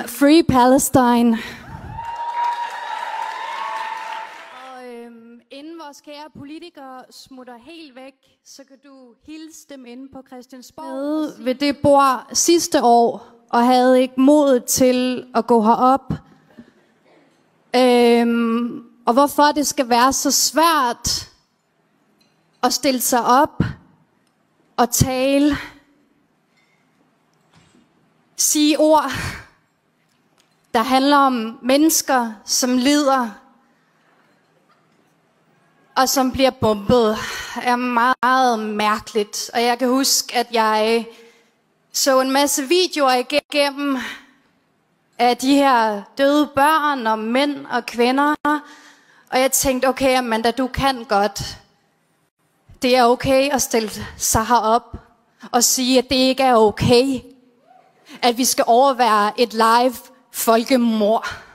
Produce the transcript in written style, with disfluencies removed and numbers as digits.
Free Palestine. Og inden vores kære politikere smutter helt væk, så kan du hilse dem inde på Christiansborg ved det bord sidste år, og havde ikke mod til at gå herop. Og hvorfor det skal være så svært at stille sig op og tale, sige ord, der handler om mennesker, som lider og som bliver bombet, er meget mærkeligt. Og jeg kan huske, at jeg så en masse videoer igennem af de her døde børn og mænd og kvinder. Og jeg tænkte, okay, Amanda, du kan godt. Det er okay at stille sig herop og sige, at det ikke er okay, at vi skal overvære et live folkemord.